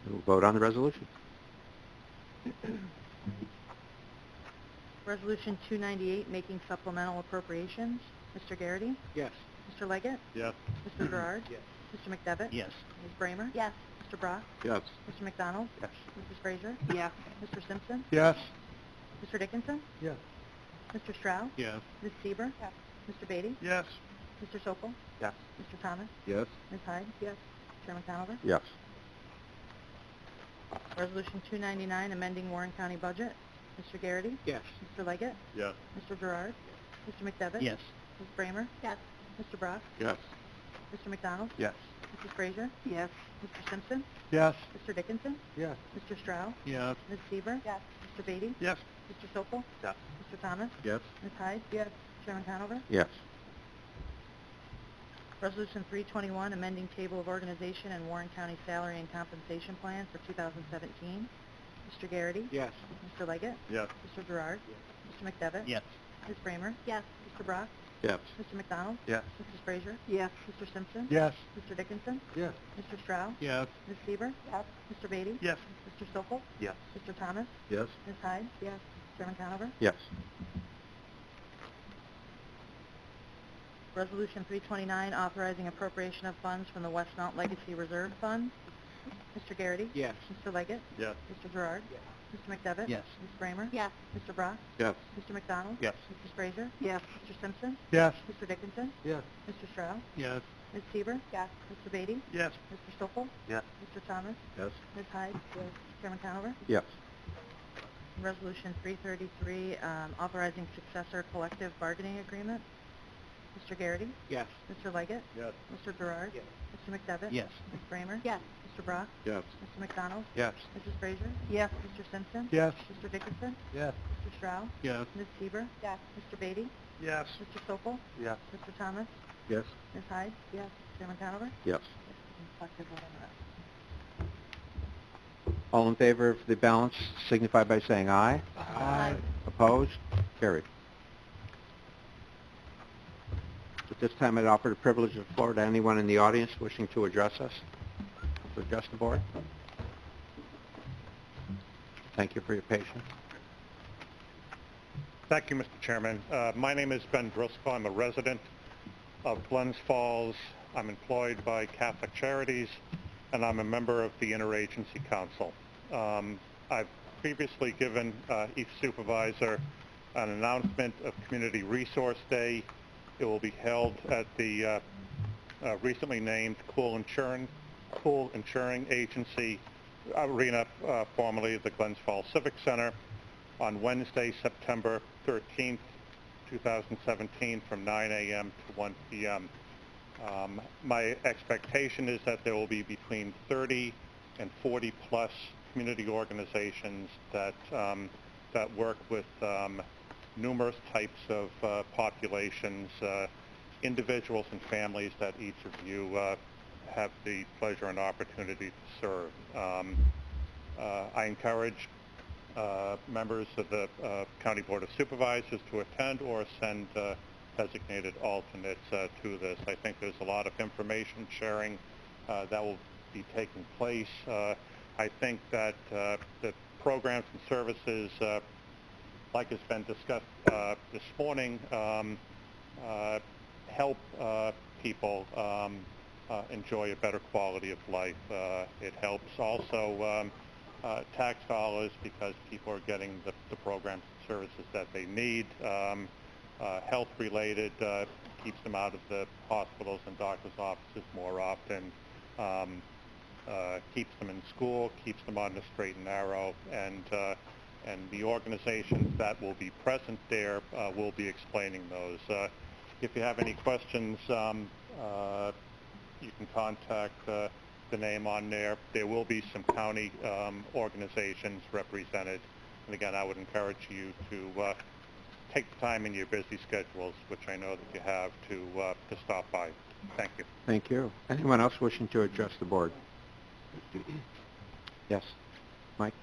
A: We'll vote on the resolution.
L: Resolution 298, making supplemental appropriations. Mr. Garrity?
D: Yes.
L: Mr. Leggett?
E: Yes.
L: Mr. Gerard?
D: Yes.
L: Mr. McDevitt?
G: Yes.
L: Ms. Bramer?
C: Yes.
L: Mr. Brock?
E: Yes.
L: Mr. McDonald?
E: Yes.
L: Mrs. Frazier?
I: Yes.
L: Mr. Simpson?
J: Yes.
L: Mr. Dickinson?
J: Yes.
L: Mr. Stroud?
E: Yes.
L: Ms. Seaver? Yes. Mr. Beatty?
E: Yes.
L: Mr. Sokol?
H: Yes.
L: Mr. Thomas?
E: Yes.
L: Ms. Hyde?
I: Yes.
L: Chairman Conover?
A: Yes.
L: Resolution 299, amending Warren County budget. Mr. Garrity?
D: Yes.
L: Mr. Leggett?
E: Yes.
L: Mr. Gerard? Mr. McDevitt?
G: Yes.
L: Ms. Bramer?
C: Yes.
L: Mr. Brock?
E: Yes.
L: Mr. McDonald?
E: Yes.
L: Mrs. Frazier?
I: Yes.
L: Mr. Simpson?
J: Yes.
L: Mr. Dickinson?
J: Yes.
L: Mr. Stroud?
E: Yes.
L: Ms. Seaver?
C: Yes.
L: Mr. Beatty?
E: Yes.
L: Mr. Sokol?
H: Yes.
L: Mr. Thomas?
E: Yes.
L: Ms. Hyde?
I: Yes.
L: Chairman Conover?
A: Yes.
L: Resolution 321, amending table of organization and Warren County salary and compensation plan for 2017. Mr. Garrity?
D: Yes.
L: Mr. Leggett?
E: Yes.
L: Mr. Gerard? Mr. McDevitt?
G: Yes.
L: Ms. Bramer?
C: Yes.
L: Mr. Brock?
E: Yes.
L: Mr. McDonald?
E: Yes.
L: Mrs. Frazier?
I: Yes.
L: Mr. Simpson?
J: Yes.
L: Mr. Dickinson?
J: Yes.
L: Mr. Stroud?
E: Yes.
L: Ms. Seaver?
I: Yes.
L: Mr. Beatty?
E: Yes.
L: Mr. Sokol?
H: Yes.
L: Mr. Thomas?
E: Yes.
L: Ms. Hyde?
I: Yes.
L: Chairman Conover?
A: Yes.
L: Resolution 329, authorizing appropriation of funds from the Westmount Legacy Reserve Fund. Mr. Garrity?
D: Yes.
L: Mr. Leggett?
E: Yes.
L: Mr. Gerard?
D: Yes.
L: Mr. McDevitt?
G: Yes.
L: Ms. Bramer?
C: Yes.
L: Mr. Brock?
E: Yes.
L: Mr. McDonald?
E: Yes.
L: Mrs. Frazier?
I: Yes.
L: Mr. Simpson?
J: Yes.
L: Mr. Dickinson?
J: Yes.
L: Mr. Stroud?
E: Yes.
L: Ms. Seaver?
I: Yes.
L: Mr. Beatty?
E: Yes.
L: Mr. Sokol?
H: Yes.
L: Mr. Thomas?
E: Yes.
L: Ms. Hyde? Chairman Conover?
A: Yes.
L: Resolution 333, authorizing successor collective bargaining agreement. Mr. Garrity?
D: Yes.
L: Mr. Leggett?
E: Yes.
L: Mr. Gerard?
D: Yes.
L: Mr. McDevitt?
G: Yes.
L: Ms. Bramer?
C: Yes.
L: Mr. Brock?
E: Yes.
L: Mr. McDonald?
E: Yes.
L: Mrs. Frazier?
I: Yes.
L: Mr. Simpson?
J: Yes.
L: Mr. Dickinson?
J: Yes.
L: Mr. Stroud?
E: Yes.
L: Ms. Seaver?
I: Yes.
L: Mr. Beatty?
E: Yes.
L: Mr. Sokol?
H: Yes.
L: Mr. Thomas?
E: Yes.
L: Ms. Hyde?
I: Yes.
L: Chairman Conover?
A: Yes.
L: Collective vote on the rest.
A: All in favor of the balance signify by saying aye.
C: Aye.
A: Opposed? Carried. At this time, I'd offer the privilege of the floor to anyone in the audience wishing to address us, to address the board. Thank you for your patience.
M: Thank you, Mr. Chairman. My name is Ben Driscoll. I'm a resident of Glens Falls. I'm employed by Catholic Charities, and I'm a member of the Interagency Council. I've previously given each supervisor an announcement of Community Resource Day. It will be held at the recently named Pool Insuring Agency Arena, formerly the Glens Falls Civic Center, on Wednesday, September 13th, 2017, from 9 a.m. to 1 p.m. My expectation is that there will be between 30 and 40 plus community organizations that that work with numerous types of populations, individuals and families that each of you have the pleasure and opportunity to serve. I encourage members of the County Board of Supervisors to attend or send designated alternates to this. I think there's a lot of information sharing that will be taking place. I think that the programs and services, like has been discussed this morning, help people enjoy a better quality of life. It helps also tax dollars because people are getting the programs and services that they need. Health-related keeps them out of the hospitals and doctors' offices more often. Keeps them in school, keeps them on the straight and narrow, and the organizations that will be present there will be explaining those. If you have any questions, you can contact the name on there. There will be some county organizations represented, and again, I would encourage you to take the time in your busy schedules, which I know that you have, to stop by. Thank you.
A: Thank you. Anyone else wishing to address the board? Yes. Mike?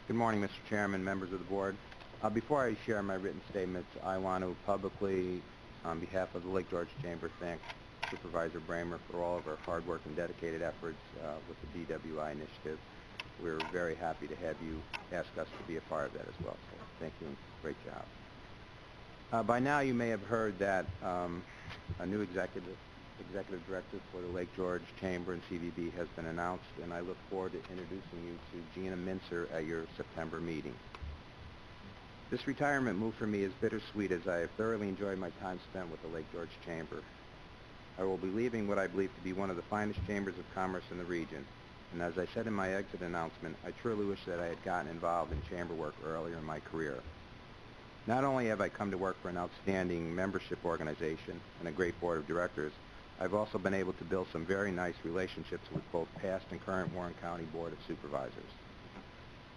N: Good morning, Mr. Chairman, members of the board. Before I share my written statements, I want to publicly on behalf of the Lake George Chamber, thank Supervisor Bramer for all of our hard work and dedicated efforts with the DWI initiative. We're very happy to have you ask us to be a part of that as well. So thank you and great job. By now you may have heard that a new executive director for the Lake George Chamber and CVB has been announced, and I look forward to introducing you to Gina Mincer at your September meeting. This retirement move for me is bittersweet, as I have thoroughly enjoyed my time spent with the Lake George Chamber. I will be leaving what I believe to be one of the finest chambers of commerce in the region, and as I said in my exit announcement, I truly wish that I had gotten involved in chamber work earlier in my career. Not only have I come to work for an outstanding membership organization and a great board of directors, I've also been able to build some very nice relationships with both past and current Warren County Board of Supervisors.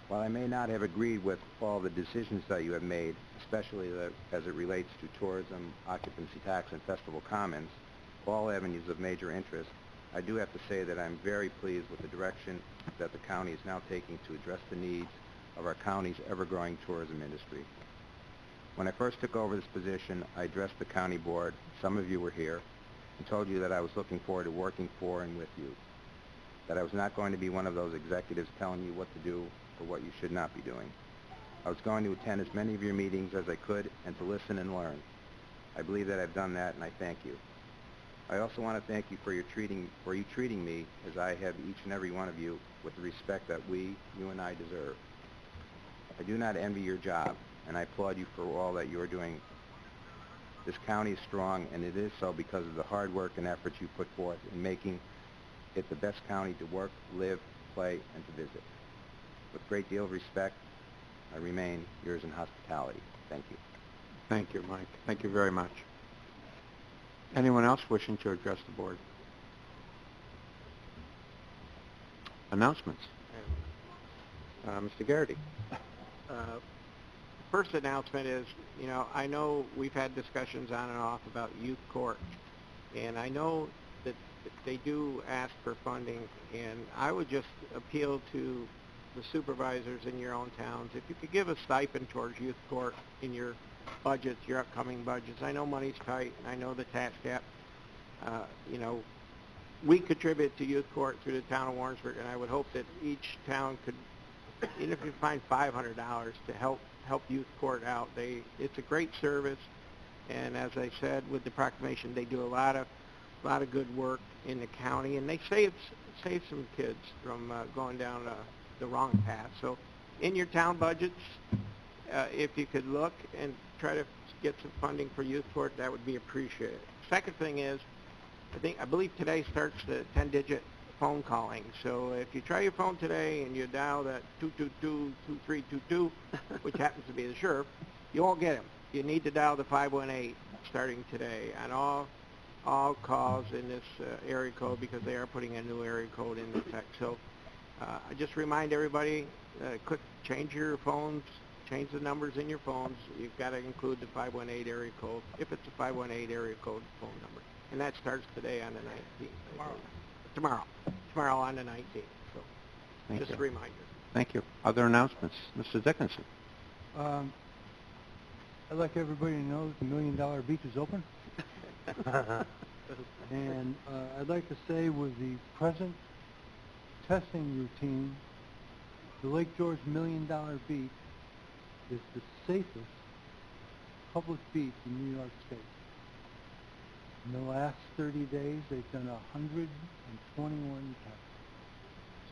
N: While I may not have agreed with all the decisions that you have made, especially as it relates to tourism, occupancy tax, and festival commons, all avenues of major interest, I do have to say that I'm very pleased with the direction that the county is now taking to address the needs of our county's ever-growing tourism industry. When I first took over this position, I addressed the county board, some of you were here, and told you that I was looking forward to working for and with you, that I was not going to be one of those executives telling you what to do or what you should not be doing. I was going to attend as many of your meetings as I could and to listen and learn. I believe that I've done that, and I thank you. I also want to thank you for you treating me, as I have each and every one of you, with the respect that you and I deserve. I do not envy your job, and I applaud you for all that you are doing. This county is strong, and it is so because of the hard work and efforts you put forth in making it the best county to work, live, play, and to visit. With a great deal of respect, I remain yours in hospitality. Thank you.
A: Thank you, Mike. Thank you very much. Anyone else wishing to address the board? Announcements. Mr. Garrity.
D: First announcement is, I know we've had discussions on and off about youth court, and I know that they do ask for funding, and I would just appeal to the supervisors in your own towns, if you could give a stipend towards youth court in your budgets, your upcoming budgets. I know money's tight, and I know the tax cap. We contribute to youth court through the town of Warrensburg, and I would hope that each town could, even if you find $500 to help youth court out. It's a great service, and as I said with the proclamation, they do a lot of good work in the county, and they save some kids from going down the wrong path. So in your town budgets, if you could look and try to get some funding for youth court, that would be appreciated. Second thing is, I believe today starts the 10-digit phone calling. So if you try your phone today and you dial that 222-2322, which happens to be the sheriff, you won't get him. You need to dial the 518 starting today on all calls in this area code, because they are putting a new area code in effect. So I just remind everybody, change your phones, change the numbers in your phones. You've got to include the 518 area code, if it's a 518 area code phone number. And that starts today on the 19th. Tomorrow on the 19th. So just a reminder.
A: Thank you. Other announcements? Mr. Dickinson.
J: I'd like everybody to know that the $1 Million Beach is open. And I'd like to say, with the present testing routine, the Lake George $1 Million Beach is the safest public beach in New York State. In the last 30 days, they've done 121 tests.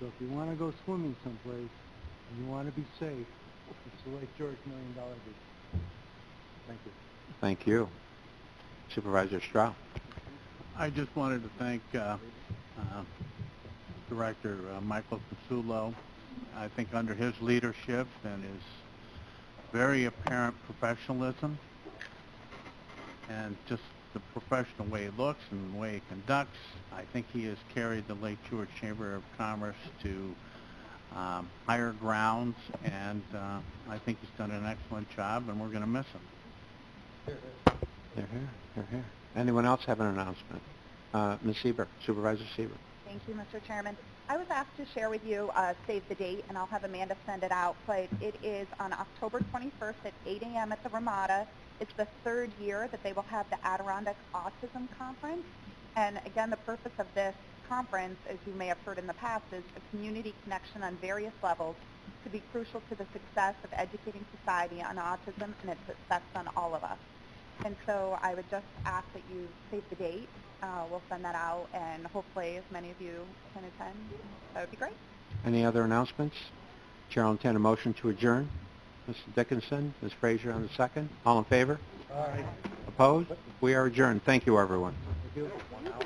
J: So if you want to go swimming someplace and you want to be safe, it's the Lake George $1 Million Beach. Thank you.
A: Thank you. Supervisor Strauss.
G: I just wanted to thank Director Michael Casulo. I think under his leadership and his very apparent professionalism and just the professional way he looks and the way he conducts, I think he has carried the Lake George Chamber of Commerce to higher grounds, and I think he's done an excellent job, and we're going to miss him.
A: They're here. Anyone else have an announcement? Ms. Sieber, Supervisor Sieber.
K: Thank you, Mr. Chairman. I was asked to share with you save the date, and I'll have Amanda send it out, but it is on October 21st at 8 a.m. at the Ramada. It's the third year that they will have the Adirondacks Autism Conference. And again, the purpose of this conference, as you may have heard in the past, is a community connection on various levels to be crucial to the success of educating society on autism and its effects on all of us. And so I would just ask that you save the date. We'll send that out, and hopefully as many of you can attend. That would be great.
A: Any other announcements? Chair will entertain a motion to adjourn. Mr. Dickinson, Ms. Frazier on the second. All in favor?
J: Aye.
A: Opposed? We are adjourned. Thank you, everyone.
J: Thank you.